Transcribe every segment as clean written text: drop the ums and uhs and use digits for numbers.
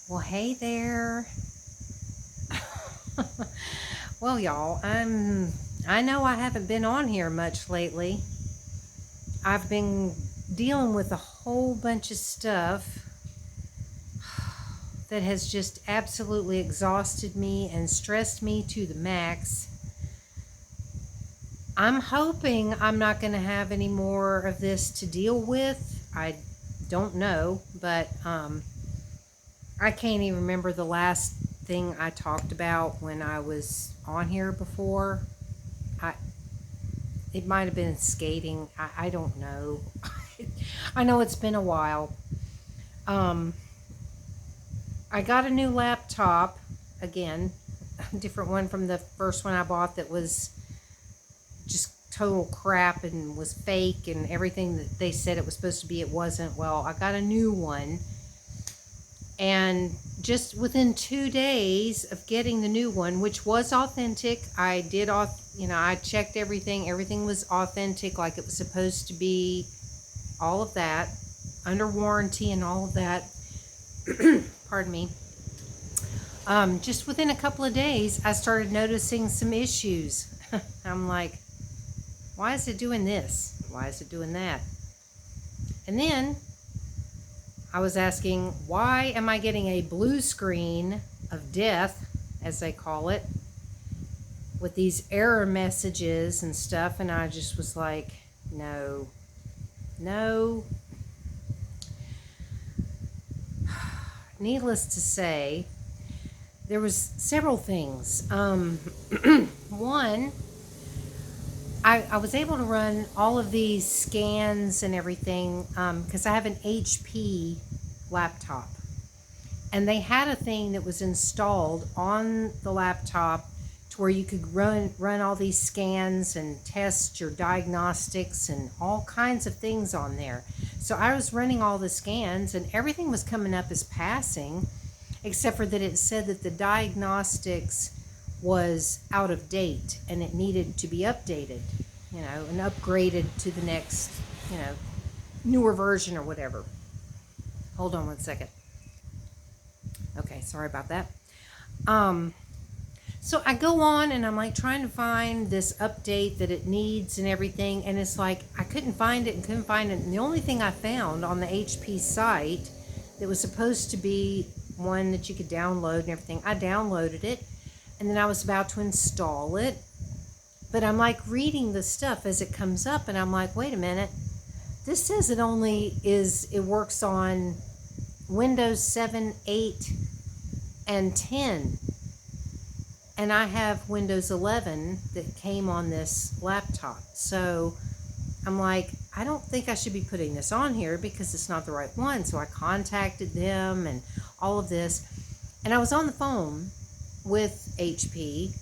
Well, hey there. Well, y'all, I know I haven't been on here much lately. I've been dealing with a whole bunch of stuff that has just absolutely exhausted me and stressed me to the max. I'm hoping I'm not going to have any more of this to deal with. I don't know, but I can't even remember the last thing I talked about when I was on here before. I It might have been skating. I don't know. I know it's been a while. Um, I got a new laptop again, a different one from the first one I bought that was just total crap and was fake and everything that they said it was supposed to be. It wasn't. Well, I got a new one, and just within 2 days of getting the new one, which was authentic, I checked everything. Everything was authentic, like it was supposed to be. All of that, under warranty and all of that. Pardon me. Just within a couple of days, I started noticing some issues. I'm like, why is it doing this? Why is it doing that? And then I was asking, why am I getting a blue screen of death, as they call it, with these error messages and stuff? And I just was like, no. Needless to say, there was several things. One, I was able to run all of these scans and everything because I have an HP laptop. And they had a thing that was installed on the laptop to where you could run all these scans and test your diagnostics and all kinds of things on there. So I was running all the scans and everything was coming up as passing, except for that it said that the diagnostics was out of date and it needed to be updated, and upgraded to the next, newer version or whatever. Hold on one second. Okay, sorry about that. So I go on and I'm like trying to find this update that it needs and everything, and it's like I couldn't find it. And the only thing I found on the HP site that was supposed to be one that you could download and everything, I downloaded it, and then I was about to install it. But I'm like reading the stuff as it comes up, and I'm like, wait a minute. This says it works on Windows 7, 8, and 10. And I have Windows 11 that came on this laptop. So I'm like, I don't think I should be putting this on here because it's not the right one. So I contacted them and all of this. And I was on the phone with HP.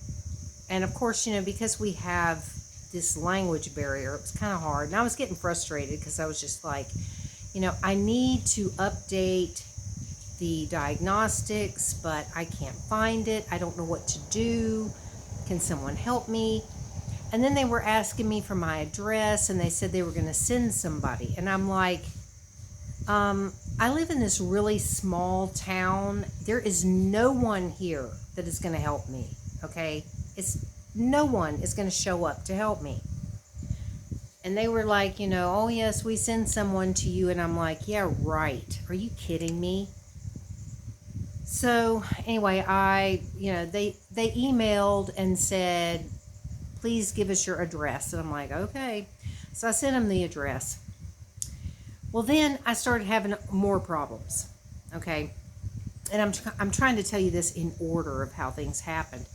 And of course, because we have this language barrier, it was kind of hard. And I was getting frustrated because I was just like, I need to update the diagnostics, but I can't find it. I don't know what to do. Can someone help me? And then they were asking me for my address, and they said they were going to send somebody. And I'm like, I live in this really small town. There is no one here that is going to help me. Okay? No one is going to show up to help me. And they were like, oh yes, we send someone to you. And I'm like, yeah, right. Are you kidding me? So anyway, they emailed and said, please give us your address. And I'm like, okay. So I sent them the address. Well, then I started having more problems. Okay. And I'm trying to tell you this in order of how things happened.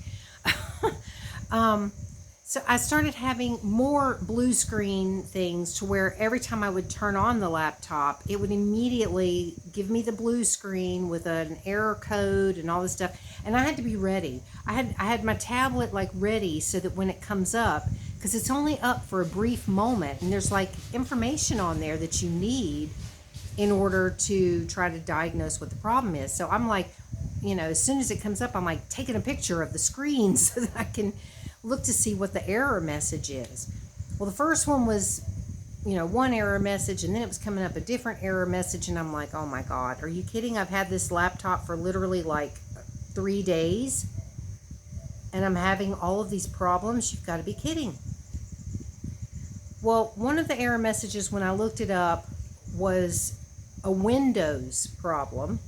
So I started having more blue screen things to where every time I would turn on the laptop, it would immediately give me the blue screen with an error code and all this stuff. And I had to be ready. I had my tablet like ready so that when it comes up, because it's only up for a brief moment, and there's like information on there that you need in order to try to diagnose what the problem is. So I'm like, as soon as it comes up, I'm like taking a picture of the screen so that I can look to see what the error message is. Well, the first one was, one error message, and then it was coming up a different error message, and I'm like, oh my God, are you kidding? I've had this laptop for literally like 3 days, and I'm having all of these problems. You've got to be kidding. Well, one of the error messages when I looked it up was a Windows problem.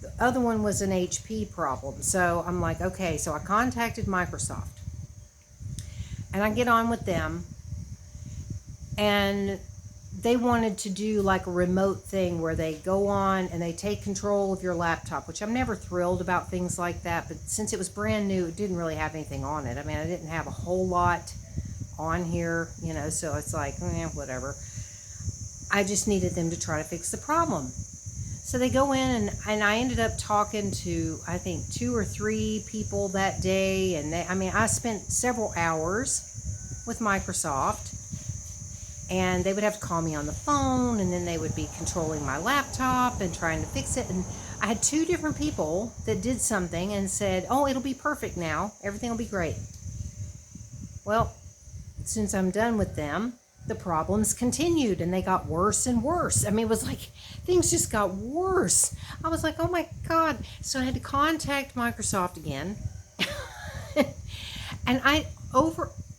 The other one was an HP problem. So I'm like, okay, so I contacted Microsoft, and I get on with them, and they wanted to do like a remote thing where they go on and they take control of your laptop, which I'm never thrilled about things like that. But since it was brand new, it didn't really have anything on it. I mean, I didn't have a whole lot on here, so it's like, whatever. I just needed them to try to fix the problem. So they go in, and I ended up talking to, I think, 2 or 3 people that day. And I spent several hours with Microsoft. And they would have to call me on the phone, and then they would be controlling my laptop and trying to fix it. And I had 2 different people that did something and said, oh, it'll be perfect now. Everything will be great. Well, since I'm done with them, the problems continued, and they got worse and worse. I mean, it was like things just got worse. I was like, oh my God. So I had to contact Microsoft again. And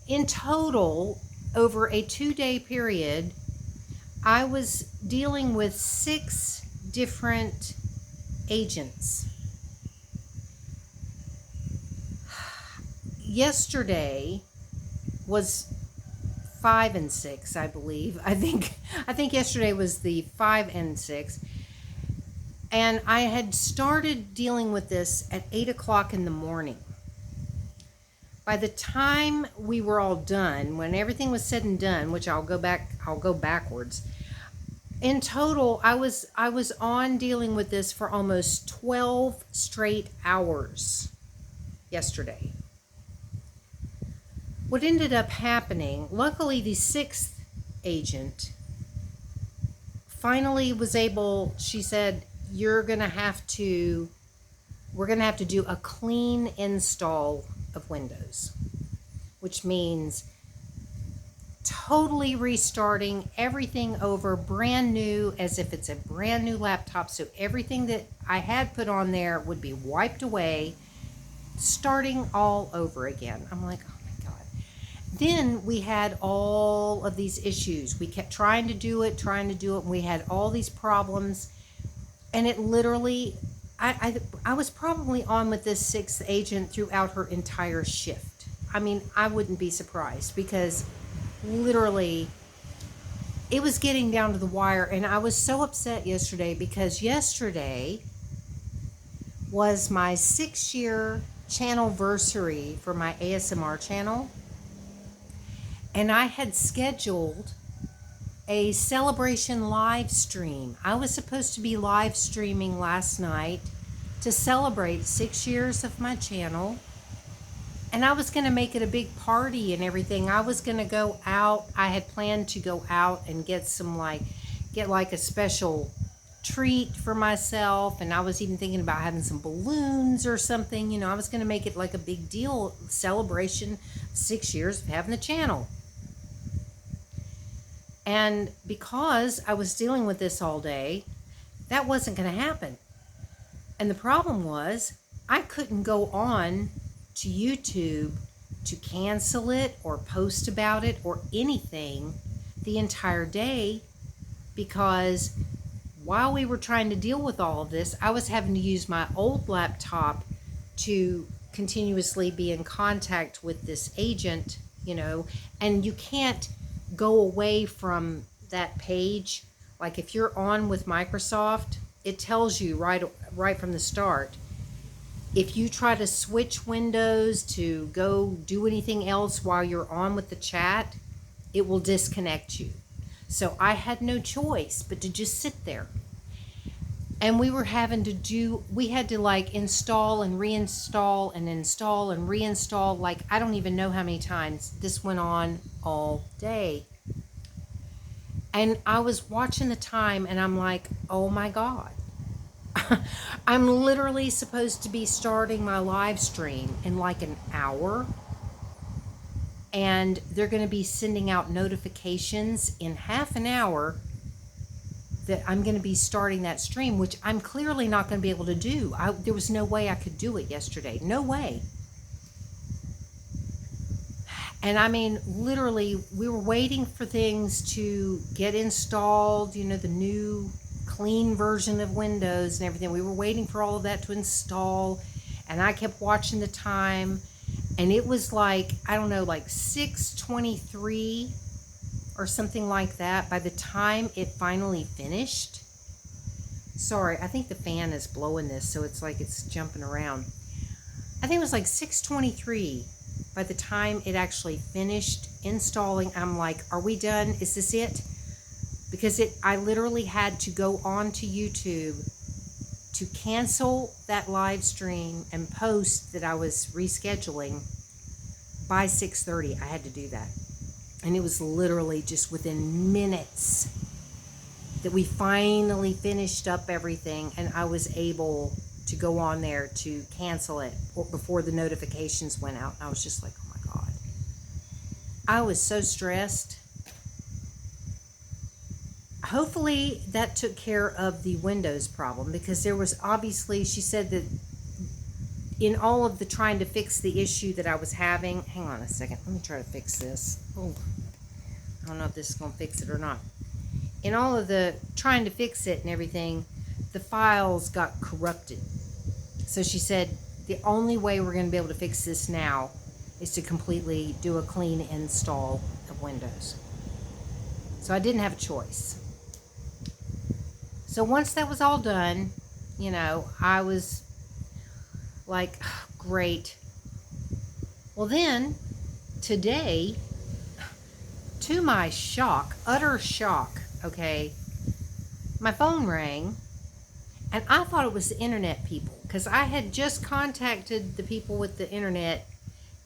in total, over a 2-day period, I was dealing with 6 different agents. Yesterday was 5 and 6, I believe. I think yesterday was the 5 and 6. And I had started dealing with this at 8 o'clock in the morning. By the time we were all done, when everything was said and done, which I'll go backwards. In total, I was on dealing with this for almost 12 straight hours yesterday. What ended up happening, luckily the 6th agent finally was able, she said, we're going to have to do a clean install of Windows, which means totally restarting everything over, brand new, as if it's a brand new laptop. So everything that I had put on there would be wiped away, starting all over again. I'm like, oh my God. Then we had all of these issues. We kept trying to do it, and we had all these problems. And it literally, I was probably on with this 6th agent throughout her entire shift. I mean, I wouldn't be surprised, because literally it was getting down to the wire. And I was so upset yesterday, because yesterday was my 6-year channelversary for my ASMR channel. And I had scheduled a celebration live stream. I was supposed to be live streaming last night to celebrate 6 years of my channel. And I was going to make it a big party and everything. I was going to go out. I had planned to go out and get a special treat for myself. And I was even thinking about having some balloons or something. I was going to make it like a big deal celebration, 6 years of having the channel. And because I was dealing with this all day, that wasn't going to happen. And the problem was, I couldn't go on to YouTube to cancel it or post about it or anything the entire day, because while we were trying to deal with all of this, I was having to use my old laptop to continuously be in contact with this agent, and you can't go away from that page. Like if you're on with Microsoft, it tells you right from the start. If you try to switch windows to go do anything else while you're on with the chat, it will disconnect you. So I had no choice but to just sit there. And we had to like install and reinstall and install and reinstall. Like, I don't even know how many times. This went on all day. And I was watching the time, and I'm like, oh my God. I'm literally supposed to be starting my live stream in like an hour. and they're going to be sending out notifications in half an hour that I'm going to be starting that stream, which I'm clearly not going to be able to do. There was no way I could do it yesterday. No way. And I mean, literally, we were waiting for things to get installed, you know, the new clean version of Windows and everything. We were waiting for all of that to install, and I kept watching the time, and it was like, I don't know, like 6:23 or something like that by the time it finally finished. Sorry, I think the fan is blowing this, so it's like it's jumping around. I think it was like 6:23 by the time it actually finished installing. I'm like, are we done? Is this it? Because I literally had to go on to YouTube to cancel that live stream and post that I was rescheduling by 6:30. I had to do that. And it was literally just within minutes that we finally finished up everything, and I was able to go on there to cancel it before the notifications went out. I was just like, oh my God. I was so stressed. Hopefully that took care of the Windows problem, because there was obviously, she said that in all of the trying to fix the issue that I was having, hang on a second, let me try to fix this. Oh, I don't know if this is going to fix it or not. In all of the trying to fix it and everything, the files got corrupted. So she said the only way we're going to be able to fix this now is to completely do a clean install of Windows. So I didn't have a choice. So once that was all done, you know, I was like, oh, great. Well then, today, to my shock, utter shock, okay, my phone rang, and I thought it was the internet people, because I had just contacted the people with the internet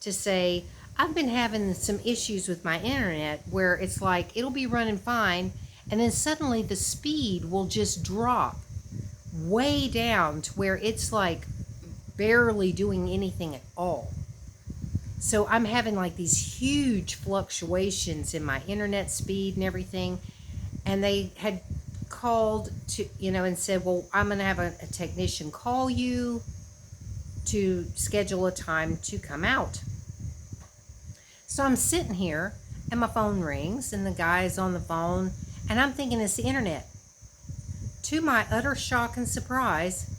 to say, I've been having some issues with my internet where it's like, it'll be running fine, and then suddenly the speed will just drop way down to where it's like barely doing anything at all. So I'm having like these huge fluctuations in my internet speed and everything. And they had called to, you know, and said, well, I'm going to have a technician call you to schedule a time to come out. So I'm sitting here and my phone rings and the guy is on the phone and I'm thinking it's the internet. To my utter shock and surprise,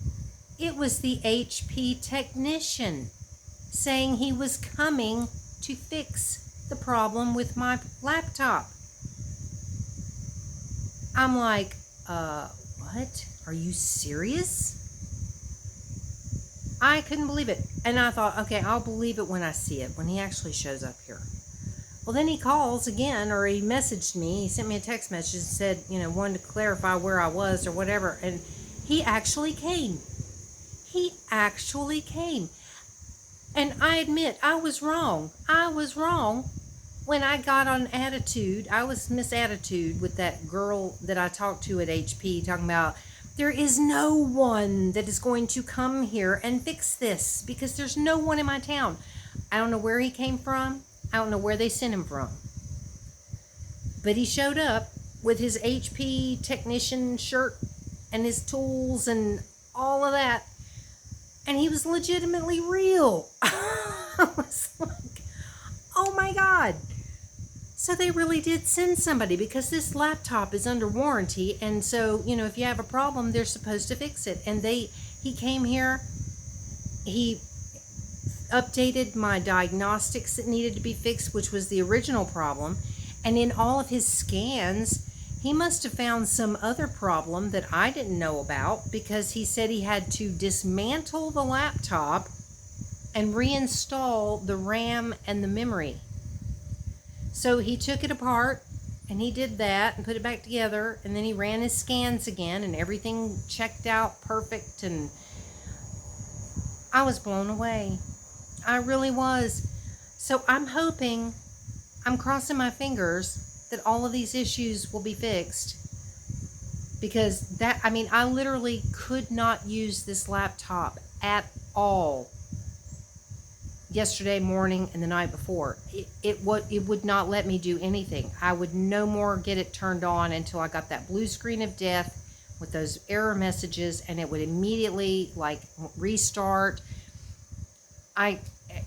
it was the HP technician saying he was coming to fix the problem with my laptop. I'm like, what? Are you serious? I couldn't believe it. And I thought, okay, I'll believe it when I see it, when he actually shows up here. Well, then he calls again, or he messaged me. He sent me a text message and said, you know, wanted to clarify where I was or whatever. And he actually came. He actually came. And I admit, I was wrong. I was wrong when I got on attitude. I was Miss Attitude with that girl that I talked to at HP, talking about, there is no one that is going to come here and fix this because there's no one in my town. I don't know where he came from. I don't know where they sent him from. But he showed up with his HP technician shirt and his tools and all of that. And he was legitimately real. I was like, oh my God. So they really did send somebody, because this laptop is under warranty. And so, you know, if you have a problem, they're supposed to fix it. And he came here, he updated my diagnostics that needed to be fixed, which was the original problem. And in all of his scans, he must have found some other problem that I didn't know about, because he said he had to dismantle the laptop and reinstall the RAM and the memory. So he took it apart and he did that and put it back together, and then he ran his scans again and everything checked out perfect, and I was blown away. I really was. So I'm hoping, I'm crossing my fingers that all of these issues will be fixed, because that, I mean, I literally could not use this laptop at all yesterday morning and the night before. It would not let me do anything. I would no more get it turned on until I got that blue screen of death with those error messages, and it would immediately like restart.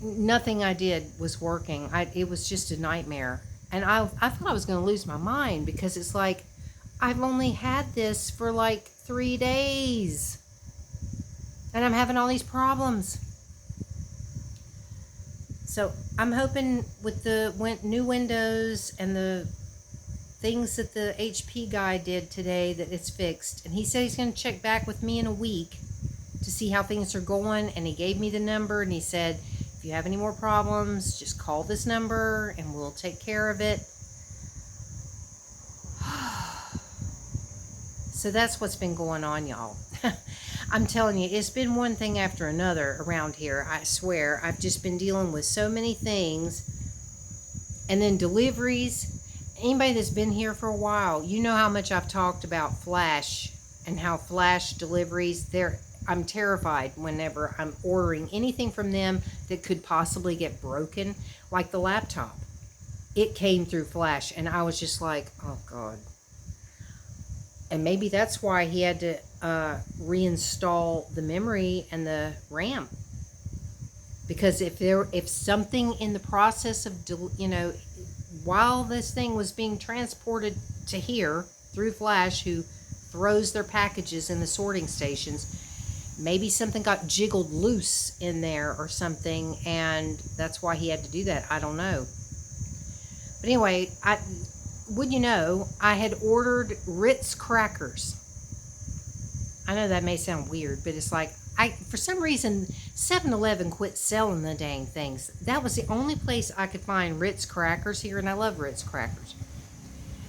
Nothing I did was working. It was just a nightmare. And I thought I was going to lose my mind, because it's like, I've only had this for like 3 days. And I'm having all these problems. So I'm hoping with the new Windows and the things that the HP guy did today that it's fixed. And he said he's going to check back with me in a week to see how things are going. And he gave me the number, and he said, if you have any more problems, just call this number and we'll take care of it. So that's what's been going on, y'all. I'm telling you, it's been one thing after another around here. I swear, I've just been dealing with so many things. And then deliveries. Anybody that's been here for a while, you know how much I've talked about Flash and how Flash deliveries, I'm terrified whenever I'm ordering anything from them that could possibly get broken, like the laptop. It came through Flash, and I was just like, oh God. And maybe that's why he had to reinstall the memory and the RAM. Because if something in the process of, while this thing was being transported to here through Flash, who throws their packages in the sorting stations, maybe something got jiggled loose in there or something, and that's why he had to do that. I don't know. But anyway, would you know, I had ordered Ritz crackers. I know that may sound weird, but it's like, for some reason, 7-Eleven quit selling the dang things. That was the only place I could find Ritz crackers here, and I love Ritz crackers.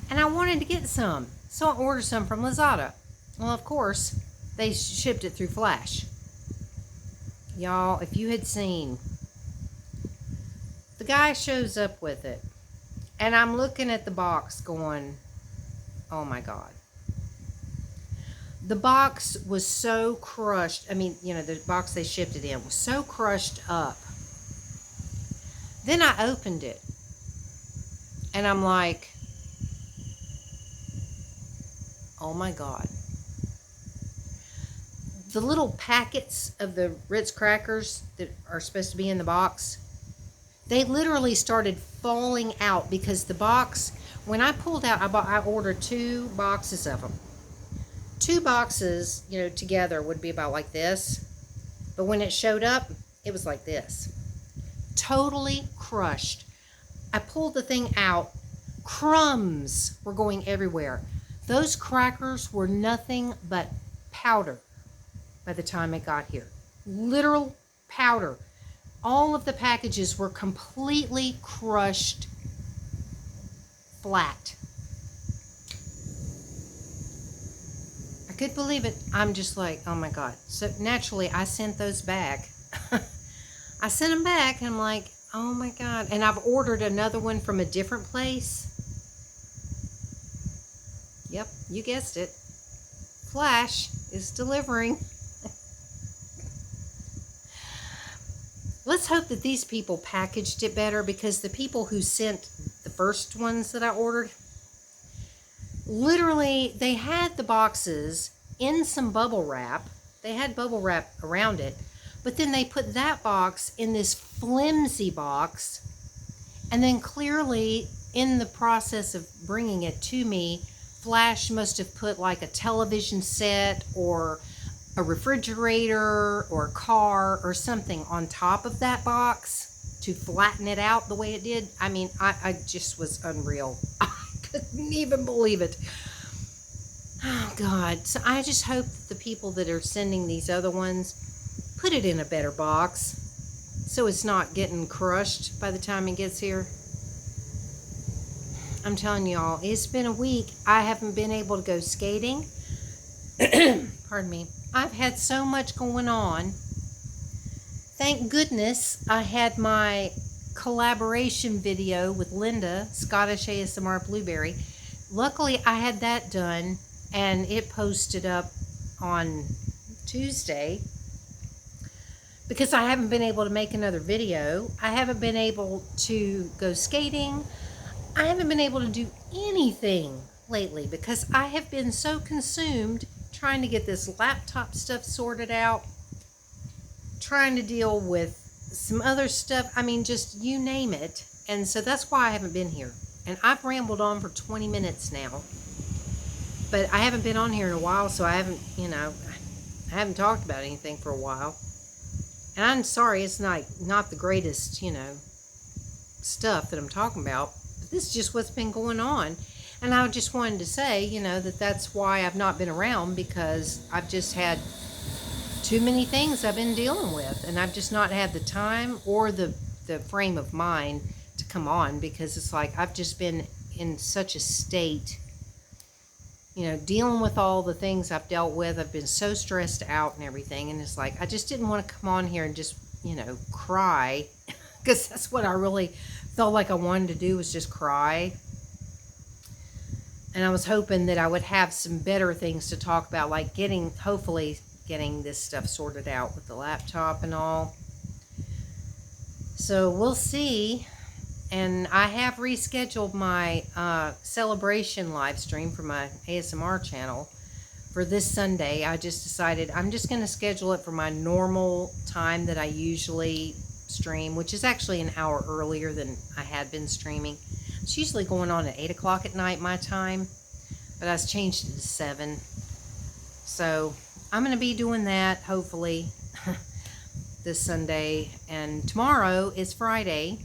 And I wanted to get some, so I ordered some from Lazada. Well, of course, they shipped it through Flash. Y'all, if you had seen, the guy shows up with it, and I'm looking at the box going, oh my God. The box was so crushed. I mean, the box they shipped it in was so crushed up. Then I opened it, and I'm like, oh my God. The little packets of the Ritz crackers that are supposed to be in the box, they literally started falling out, because the box, when I pulled out, I ordered 2 boxes of them. 2 boxes, together would be about like this. But when it showed up, it was like this. Totally crushed. I pulled the thing out. Crumbs were going everywhere. Those crackers were nothing but powder by the time it got here. Literal powder. All of the packages were completely crushed flat. I could believe it. I'm just like, oh my God. So naturally, I sent those back. I sent them back, and I'm like, oh my God. And I've ordered another one from a different place. Yep, you guessed it. Flash is delivering. Let's hope that these people packaged it better, because the people who sent the first ones that I ordered, literally, they had the boxes in some bubble wrap. They had bubble wrap around it, but then they put that box in this flimsy box, and then clearly in the process of bringing it to me, Flash must have put like a television set or a refrigerator or a car or something on top of that box to flatten it out the way it did. I mean, I just was unreal. I couldn't even believe it. Oh God. So I just hope that the people that are sending these other ones put it in a better box so it's not getting crushed by the time it gets here. I'm telling y'all, it's been a week. I haven't been able to go skating. Pardon me. I've had so much going on. Thank goodness I had my collaboration video with Linda, Scottish ASMR Blueberry. Luckily, I had that done, and it posted up on Tuesday. because I haven't been able to make another video. I haven't been able to go skating. I haven't been able to do anything lately because I have been so consumed trying to get this laptop stuff sorted out, trying to deal with some other stuff. I mean, just you name it. And so that's why I haven't been here. And I've rambled on for 20 minutes now. But I haven't been on here in a while, so I haven't, I haven't talked about anything for a while. And I'm sorry, it's not the greatest, stuff that I'm talking about. But this is just what's been going on. And I just wanted to say, that's why I've not been around, because I've just had too many things I've been dealing with. And I've just not had the time or the frame of mind to come on, because it's like I've just been in such a state, dealing with all the things I've dealt with. I've been so stressed out and everything. And it's like, I just didn't want to come on here and just, cry, because that's what I really felt like I wanted to do, was just cry. And I was hoping that I would have some better things to talk about, like hopefully getting this stuff sorted out with the laptop and all. So we'll see. And I have rescheduled my celebration live stream for my ASMR channel for this Sunday. I just decided I'm just going to schedule it for my normal time that I usually stream, which is actually an hour earlier than I had been streaming. It's usually going on at 8 o'clock at night my time, but I've changed it to 7. So I'm going to be doing that hopefully this Sunday. And tomorrow is Friday.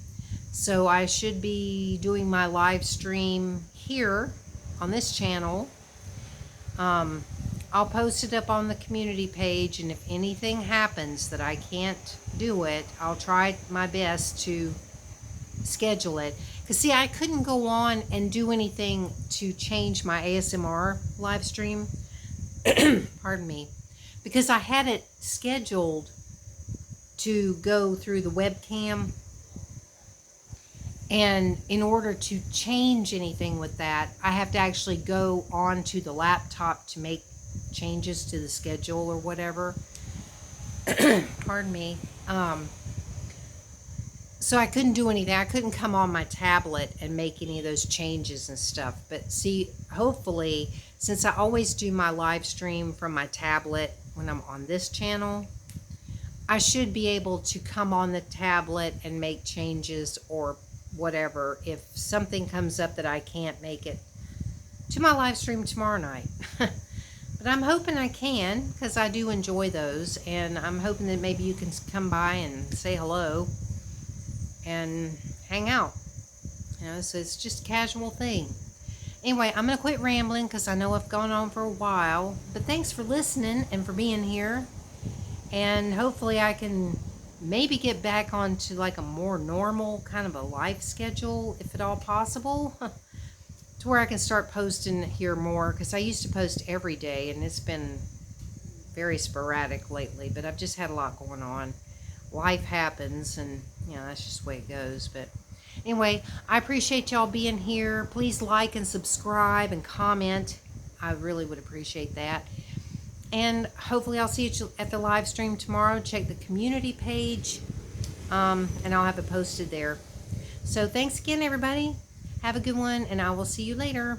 So I should be doing my live stream here on this channel. I'll post it up on the community page, and if anything happens that I can't do it, I'll try my best to schedule it. Because see, I couldn't go on and do anything to change my ASMR live stream. Pardon me. Because I had it scheduled to go through the webcam. And in order to change anything with that, I have to actually go onto the laptop to make changes to the schedule or whatever. Pardon me. So I couldn't do anything. I couldn't come on my tablet and make any of those changes and stuff. But see, hopefully, since I always do my live stream from my tablet when I'm on this channel, I should be able to come on the tablet and make changes or whatever if something comes up that I can't make it to my live stream tomorrow night. But I'm hoping I can, because I do enjoy those, and I'm hoping that maybe you can come by and say hello and hang out. So it's just a casual thing. Anyway, I'm going to quit rambling because I know I've gone on for a while. But thanks for listening and for being here. And hopefully I can maybe get back onto like a more normal kind of a life schedule, if at all possible, to where I can start posting here more, because I used to post every day and it's been very sporadic lately. But I've just had a lot going on. Life happens, and that's just the way it goes. But anyway, I appreciate y'all being here. Please like and subscribe and comment. I really would appreciate that. And hopefully I'll see you at the live stream tomorrow. Check the community page, and I'll have it posted there. So thanks again, everybody. Have a good one, and I will see you later.